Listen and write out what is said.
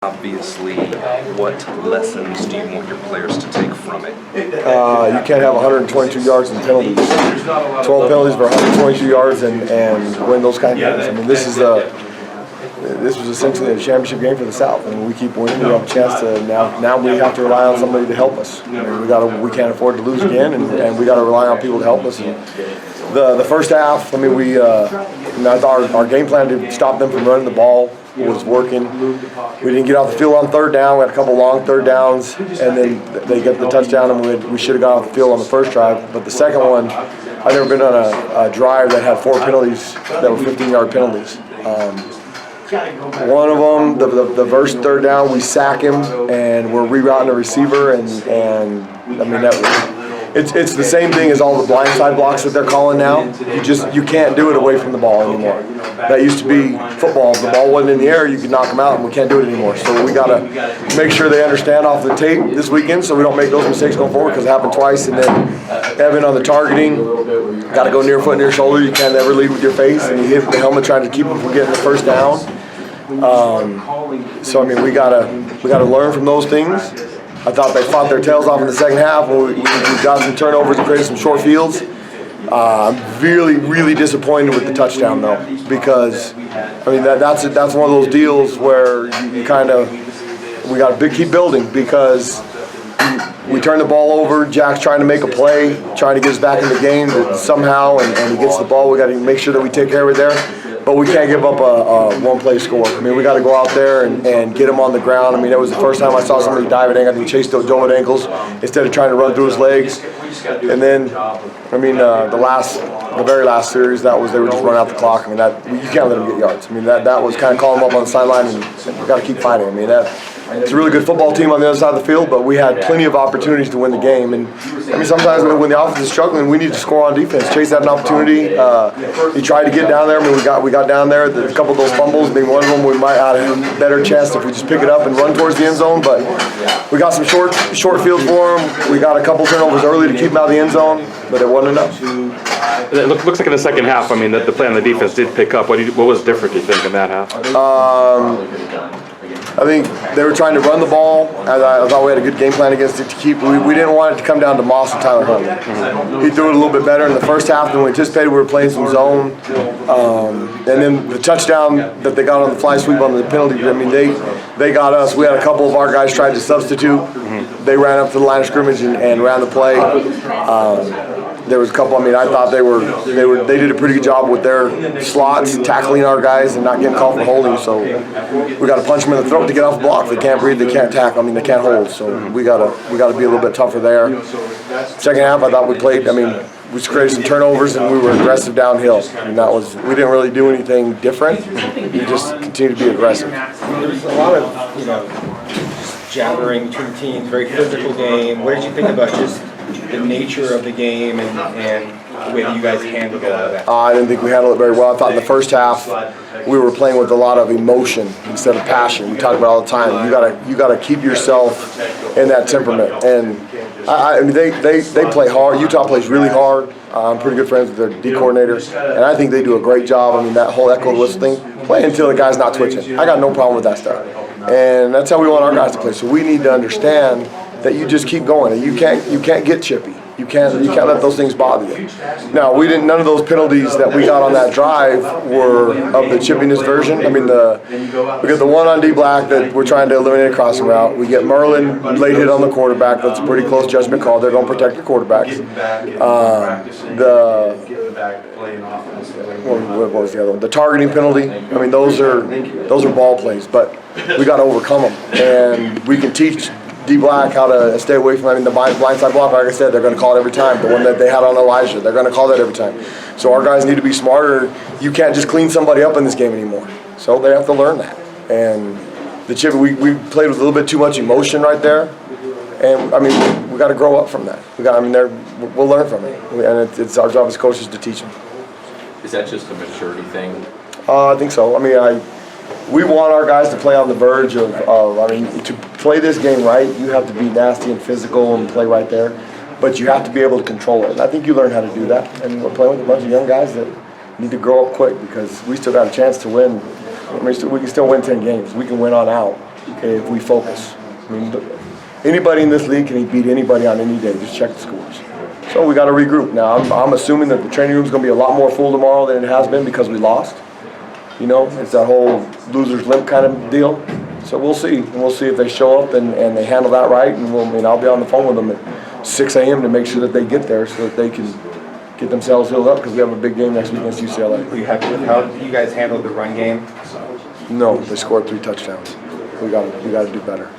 Obviously, what lessons do you want your players to take from it? You can't have 122 yards and penalties. 12 penalties for 122 yards and win those kind of games. I mean, this was essentially a championship game for the South, and we keep winning. We have a chance to now we have to rely on somebody to help us. I mean, we can't afford to lose again, and we got to rely on people to help us. And the first half, I mean, our game plan to stop them from running the ball was working. We didn't get off the field on third down. We had a couple long third downs, and then they get the touchdown, and we should have got off the field on the first drive. But the second one, I've never been on a drive that had 4 penalties that were 15-yard penalties. One of them, the first third down, we sack him, and we're rerouting a receiver, and I mean it's the same thing as all the blindside blocks that they're calling now. You can't do it away from the ball anymore. That used to be football. If the ball wasn't in the air, you could knock them out, and we can't do it anymore. So we got to make sure they understand off the tape this weekend so we don't make those mistakes going forward, because it happened twice. And then Evan on the targeting, got to go near foot, near shoulder. You can't ever lead with your face, and you hit the helmet trying to keep them from getting the first down. So I mean, we gotta learn from those things. I thought they fought their tails off in the second half. We got some turnovers and created some short fields. I'm really disappointed with the touchdown though, because I mean that's one of those deals where we got to keep building, because we turn the ball over. Jack's trying to make a play, trying to get us back in the game somehow, and he gets the ball. We got to make sure that we take care of it there. But we can't give up a one-play score. I mean, we got to go out there and get him on the ground. I mean, that was the first time I saw somebody dive at ankles. I mean, chase Joe at ankles instead of trying to run through his legs. And then, I mean, the very last series, they were just running out the clock. I mean, you can't let them get yards. I mean, that was kind of calling them up on the sideline, and we got to keep fighting. I mean, it's a really good football team on the other side of the field, but we had plenty of opportunities to win the game. And I mean, sometimes when the offense is struggling, we need to score on defense. Chase had an opportunity. He tried to get down there. I mean, we got down there. A couple of those fumbles, maybe one of them, we might have a better chance if we just pick it up and run towards the end zone. But we got some short fields for him. We got a couple turnovers early to keep him out of the end zone, but it wasn't enough. It looks like in the second half, I mean, the play on the defense did pick up. What was different, do you think, in that half? I think they were trying to run the ball. I thought we had a good game plan against it to keep. We didn't want it to come down to Moss and Tyler Huntley. Mm-hmm. He threw it a little bit better in the first half than we anticipated. We were playing some zone. And then the touchdown that they got on the fly sweep on the penalty, I mean, they got us. We had a couple of our guys tried to substitute. Mm-hmm. They ran up to the line of scrimmage and ran the play. There was a couple. I mean, I thought they did a pretty good job with their slots, tackling our guys and not getting called for holding. So we got to punch them in the throat to get off the block. They can't breathe. They can't tackle. I mean, they can't hold. So we got to be a little bit tougher there. Second half, I thought we played. I mean, we created some turnovers and we were aggressive downhill. And we didn't really do anything different. We just continued to be aggressive. There's a lot of jabbering between teams. Very physical game. What did you think about just the nature of the game and the way that you guys handled all of that? I didn't think we handled it very well. I thought in the first half we were playing with a lot of emotion instead of passion. We talk about it all the time. You gotta keep yourself in that temperament. And I mean they play hard. Utah plays really hard. I'm pretty good friends with their D coordinator, and I think they do a great job. I mean, that whole echo whistle thing, play until the guy's not twitching. I got no problem with that stuff, and that's how we want our guys to play. So we need to understand that you just keep going. You can't get chippy. You can't let those things bother you. Now none of those penalties that we got on that drive were of the chippiness version. I mean, we got the one on D Black that we're trying to eliminate a crossing route. We get Merlin late hit on the quarterback. That's a pretty close judgment call. They're going to protect the quarterbacks. What was the other one? The targeting penalty. I mean, those are ball plays, but we got to overcome them, and we can teach D Black how to stay away from. I mean, the blindside block, like I said, they're going to call it every time. The one that they had on Elijah, they're going to call that every time. So our guys need to be smarter. You can't just clean somebody up in this game anymore. So they have to learn that. And the chip, we played with a little bit too much emotion right there. And I mean, we got to grow up from that. We'll learn from it, and it's our job as coaches to teach them. Is that just a maturity thing? I think so. I mean, we want our guys to play on the verge of I mean, to play this game right, you have to be nasty and physical and play right there, but you have to be able to control it. And I think you learn how to do that. And we're playing with a bunch of young guys that need to grow up quick, because we still got a chance to win. I mean, we can still win 10 games. We can win on out. okay, if we focus. I mean, anybody in this league can beat anybody on any day. Just check the scores. So we got to regroup. Now, I'm assuming that the training room is going to be a lot more full tomorrow than it has been because we lost. You know, it's that whole loser's limp kind of deal. So we'll see. And we'll see if they show up and they handle that right. And I'll be on the phone with them at 6 a.m. to make sure that they get there so that they can get themselves healed up because we have a big game next week against UCLA. Are you happy with how you guys handled the run game? No, they scored 3 touchdowns. We got to do better.